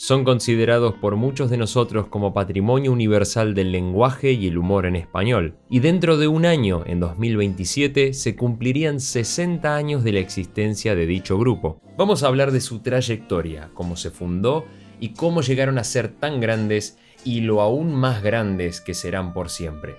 Son considerados por muchos de nosotros como patrimonio universal del lenguaje y el humor en español. Y dentro de un año, en 2027, se cumplirían 60 años de la existencia de dicho grupo. Vamos a hablar de su trayectoria, cómo se fundó y cómo llegaron a ser tan grandes y lo aún más grandes que serán por siempre.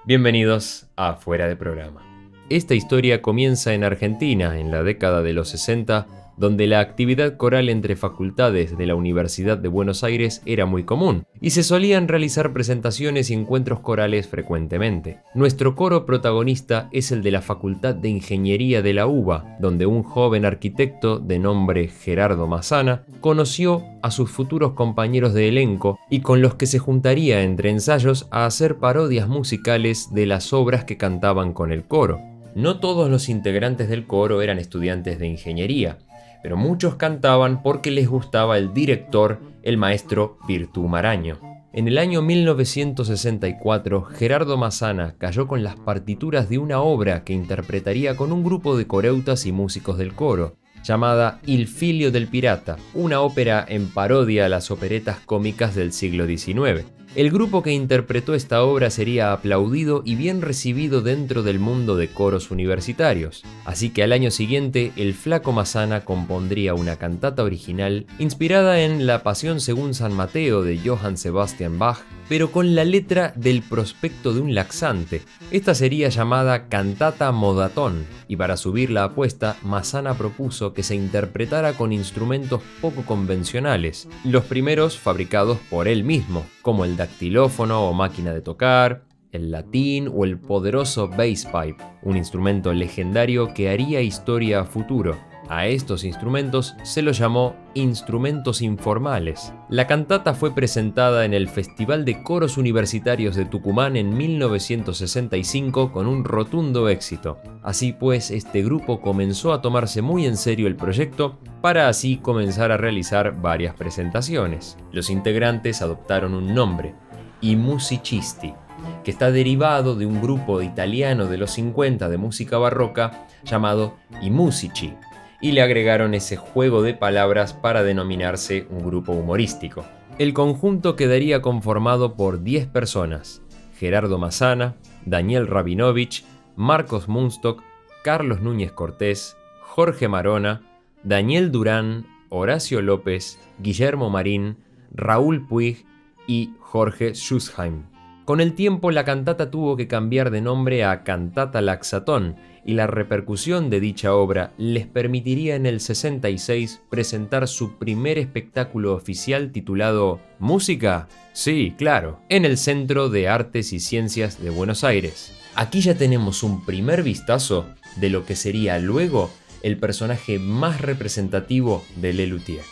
Bienvenidos a Fuera de Programa. Esta historia comienza en Argentina, en la década de los 60, donde la actividad coral entre facultades de la Universidad de Buenos Aires era muy común, y se solían realizar presentaciones y encuentros corales frecuentemente. Nuestro coro protagonista es el de la Facultad de Ingeniería de la UBA, donde un joven arquitecto de nombre Gerardo Massana conoció a sus futuros compañeros de elenco y con los que se juntaría entre ensayos a hacer parodias musicales de las obras que cantaban con el coro. No todos los integrantes del coro eran estudiantes de ingeniería, pero muchos cantaban porque les gustaba el director, el maestro Virtú Maraño. En el año 1964, Gerardo Massana cayó con las partituras de una obra que interpretaría con un grupo de coreutas y músicos del coro, llamada Il Figlio del Pirata, una ópera en parodia a las operetas cómicas del siglo XIX. El grupo que interpretó esta obra sería aplaudido y bien recibido dentro del mundo de coros universitarios. Así que al año siguiente, el flaco Massana compondría una cantata original inspirada en La Pasión según San Mateo de Johann Sebastian Bach, pero con la letra del prospecto de un laxante. Esta sería llamada Cantata Modatón, y para subir la apuesta, Massana propuso que se interpretara con instrumentos poco convencionales, los primeros fabricados por él mismo, como el dactilófono o máquina de tocar, el latín o el poderoso bass pipe, un instrumento legendario que haría historia a futuro. A estos instrumentos se los llamó instrumentos informales. La cantata fue presentada en el Festival de Coros Universitarios de Tucumán en 1965 con un rotundo éxito. Así pues, este grupo comenzó a tomarse muy en serio el proyecto para así comenzar a realizar varias presentaciones. Los integrantes adoptaron un nombre, I Musicisti, que está derivado de un grupo italiano de los 50 de música barroca llamado I Musici, y le agregaron ese juego de palabras para denominarse un grupo humorístico. El conjunto quedaría conformado por 10 personas: Gerardo Massana, Daniel Rabinovich, Marcos Munstock, Carlos Núñez Cortés, Jorge Marona, Daniel Durán, Horacio López, Guillermo Marín, Raúl Puig y Jorge Schussheim. Con el tiempo la cantata tuvo que cambiar de nombre a Cantata Laxatón, y la repercusión de dicha obra les permitiría en el 66 presentar su primer espectáculo oficial titulado ¿Música? Sí, claro, en el Centro de Artes y Ciencias de Buenos Aires. Aquí ya tenemos un primer vistazo de lo que sería luego el personaje más representativo de Lelutier.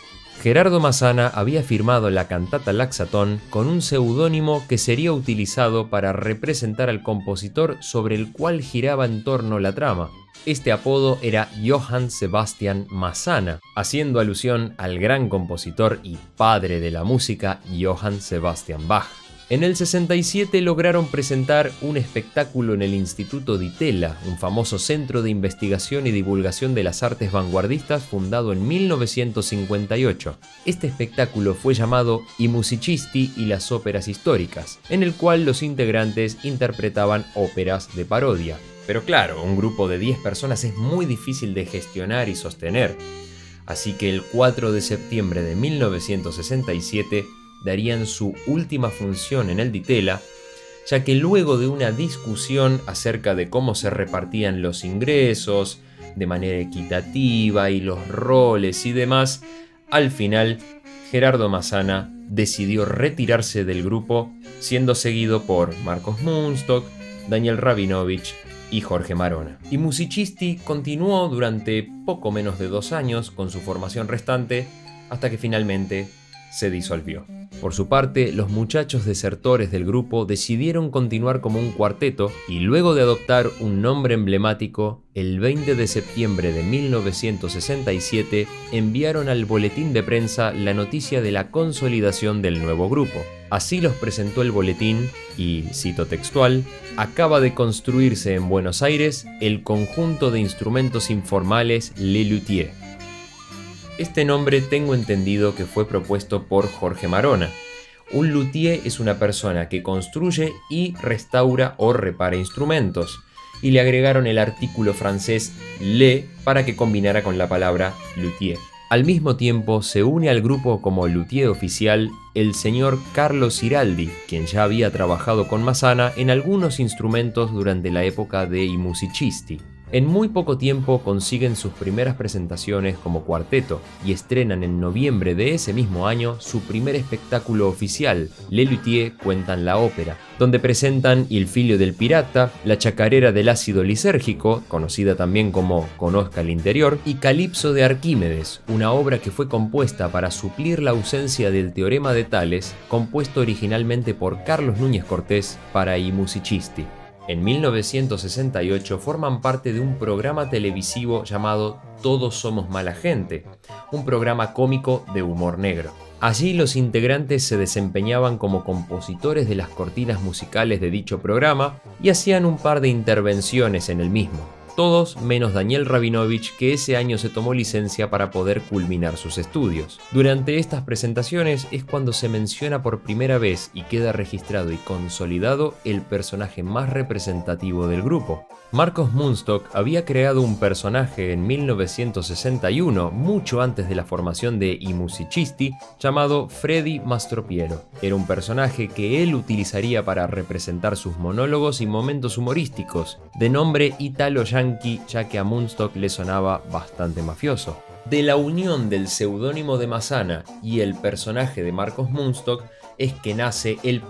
Gerardo Massana había firmado la cantata Laxatón con un seudónimo que sería utilizado para representar al compositor sobre el cual giraba en torno la trama. Este apodo era Johann Sebastian Massana, haciendo alusión al gran compositor y padre de la música Johann Sebastian Bach. En el 67 lograron presentar un espectáculo en el Instituto Di Tella, un famoso centro de investigación y divulgación de las artes vanguardistas fundado en 1958. Este espectáculo fue llamado I Musicisti y las óperas históricas, en el cual los integrantes interpretaban óperas de parodia. Pero claro, un grupo de 10 personas es muy difícil de gestionar y sostener. Así que el 4 de septiembre de 1967 darían su última función en el Di Tella, ya que luego de una discusión acerca de cómo se repartían los ingresos de manera equitativa y los roles y demás, al final Gerardo Massana decidió retirarse del grupo, siendo seguido por Marcos Munstock, Daniel Rabinovich y Jorge Marona. I Musicisti continuó durante poco menos de 2 años con su formación restante hasta que finalmente se disolvió. Por su parte, los muchachos desertores del grupo decidieron continuar como un cuarteto y luego de adoptar un nombre emblemático, el 20 de septiembre de 1967 enviaron al boletín de prensa la noticia de la consolidación del nuevo grupo. Así los presentó el boletín y, cito textual, acaba de construirse en Buenos Aires el conjunto de instrumentos informales Lelutier. Este nombre tengo entendido que fue propuesto por Jorge Marona. Un luthier es una persona que construye y restaura o repara instrumentos, y le agregaron el artículo francés le para que combinara con la palabra luthier. Al mismo tiempo se une al grupo como luthier oficial el señor Carlos Ciraldi, quien ya había trabajado con Massana en algunos instrumentos durante la época de I Musicisti. En muy poco tiempo consiguen sus primeras presentaciones como cuarteto y estrenan en noviembre de ese mismo año su primer espectáculo oficial, Les Luthiers cuentan la ópera, donde presentan Il figlio del pirata, La chacarera del ácido lisérgico, conocida también como Conozca el interior, y Calipso de Arquímedes, una obra que fue compuesta para suplir la ausencia del teorema de Tales, compuesto originalmente por Carlos Núñez Cortés para I Musicisti. En 1968 forman parte de un programa televisivo llamado Todos somos mala gente, un programa cómico de humor negro. Allí los integrantes se desempeñaban como compositores de las cortinas musicales de dicho programa y hacían un par de intervenciones en el mismo. Todos menos Daniel Rabinovich, que ese año se tomó licencia para poder culminar sus estudios. Durante estas presentaciones es cuando se menciona por primera vez y queda registrado y consolidado el personaje más representativo del grupo. Marcos Mundstock había creado un personaje en 1961, mucho antes de la formación de I Musicisti, llamado Freddy Mastropiero. Era un personaje que él utilizaría para representar sus monólogos y momentos humorísticos, de nombre italo-yankee, ya que a Mundstock le sonaba bastante mafioso. De la unión del seudónimo de Massana y el personaje de Marcos Mundstock es que nace el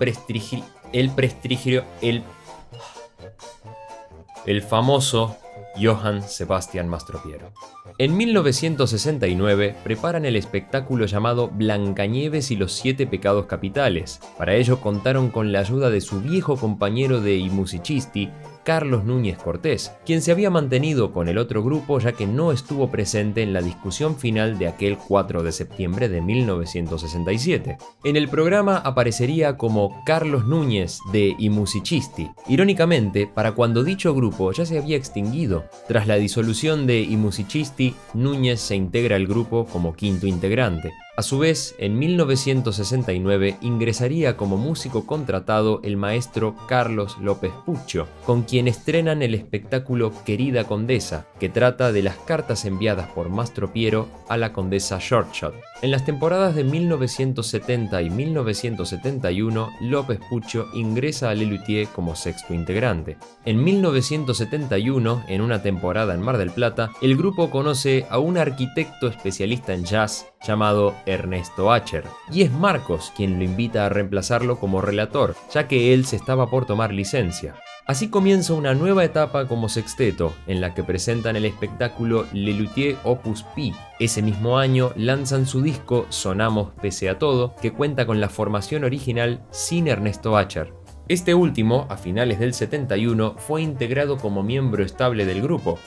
famoso Johann Sebastian Mastropiero. En 1969 preparan el espectáculo llamado Blancanieves y los 7 pecados capitales. Para ello contaron con la ayuda de su viejo compañero de I Musicisti, Carlos Núñez Cortés, quien se había mantenido con el otro grupo ya que no estuvo presente en la discusión final de aquel 4 de septiembre de 1967. En el programa aparecería como Carlos Núñez de I Musicisti, irónicamente para cuando dicho grupo ya se había extinguido. Tras la disolución de I Musicisti, Núñez se integra al grupo como quinto integrante. A su vez, en 1969 ingresaría como músico contratado el maestro Carlos López Puccio, con quien estrenan el espectáculo Querida Condesa, que trata de las cartas enviadas por Mastropiero a la condesa Shortshot. En las temporadas de 1970 y 1971, López Puccio ingresa a Les Luthiers como sexto integrante. En 1971, en una temporada en Mar del Plata, el grupo conoce a un arquitecto especialista en jazz llamado Ernesto Acher, y es Marcos quien lo invita a reemplazarlo como relator, ya que él se estaba por tomar licencia. Así comienza una nueva etapa como sexteto, en la que presentan el espectáculo Les Luthiers Opus Pi. Ese mismo año lanzan su disco Sonamos pese a todo, que cuenta con la formación original sin Ernesto Acher. Este último, a finales del 71, fue integrado como miembro estable del grupo,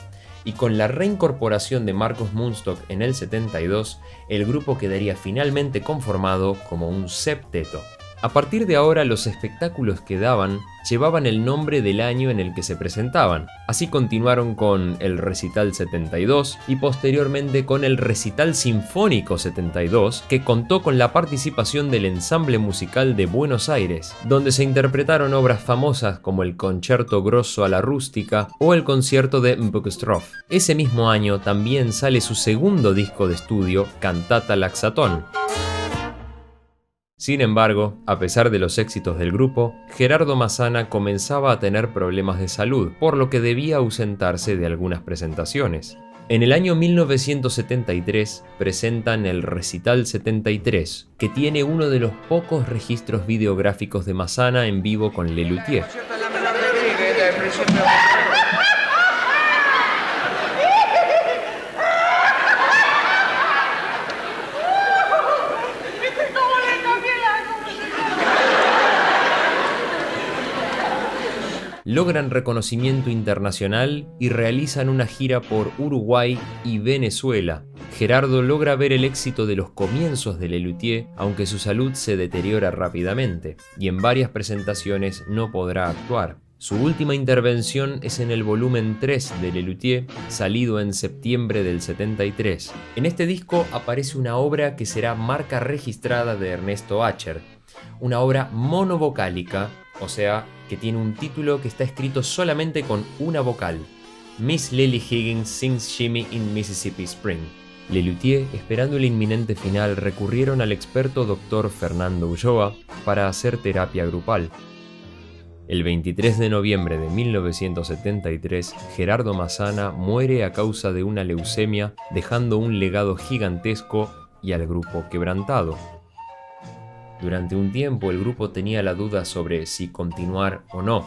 y con la reincorporación de Marcos Mundstock en el 72, el grupo quedaría finalmente conformado como un septeto. A partir de ahora, los espectáculos que daban llevaban el nombre del año en el que se presentaban. Así continuaron con el Recital 72 y posteriormente con el Recital Sinfónico 72, que contó con la participación del Ensamble Musical de Buenos Aires, donde se interpretaron obras famosas como el Concerto Grosso a la Rústica o el concierto de Buxtorf. Ese mismo año también sale su segundo disco de estudio, Cantata Laxatón. Sin embargo, a pesar de los éxitos del grupo, Gerardo Massana comenzaba a tener problemas de salud, por lo que debía ausentarse de algunas presentaciones. En el año 1973 presentan el Recital 73, que tiene uno de los pocos registros videográficos de Massana en vivo con Les Luthiers. Logran reconocimiento internacional y realizan una gira por Uruguay y Venezuela. Gerardo logra ver el éxito de los comienzos de Les Luthiers, aunque su salud se deteriora rápidamente, y en varias presentaciones no podrá actuar. Su última intervención es en el volumen 3 de Lelutier, salido en septiembre del 73. En este disco aparece una obra que será marca registrada de Ernesto Acher, una obra monovocálica, o sea, que tiene un título que está escrito solamente con una vocal. Miss Lily Higgins Sings Shimmy in Mississippi Spring. Lelutier, esperando el inminente final, recurrieron al experto Dr. Fernando Ulloa para hacer terapia grupal. El 23 de noviembre de 1973, Gerardo Massana muere a causa de una leucemia, dejando un legado gigantesco y al grupo quebrantado. Durante un tiempo el grupo tenía la duda sobre si continuar o no,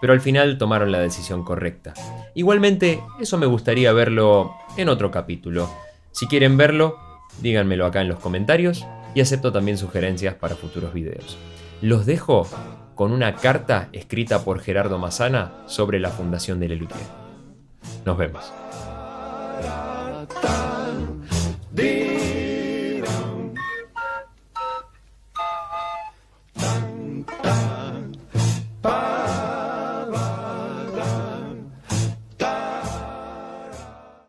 pero al final tomaron la decisión correcta. Igualmente, eso me gustaría verlo en otro capítulo. Si quieren verlo, díganmelo acá en los comentarios y acepto también sugerencias para futuros videos. Los dejo con una carta escrita por Gerardo Massana sobre la fundación de Lelutier. Nos vemos.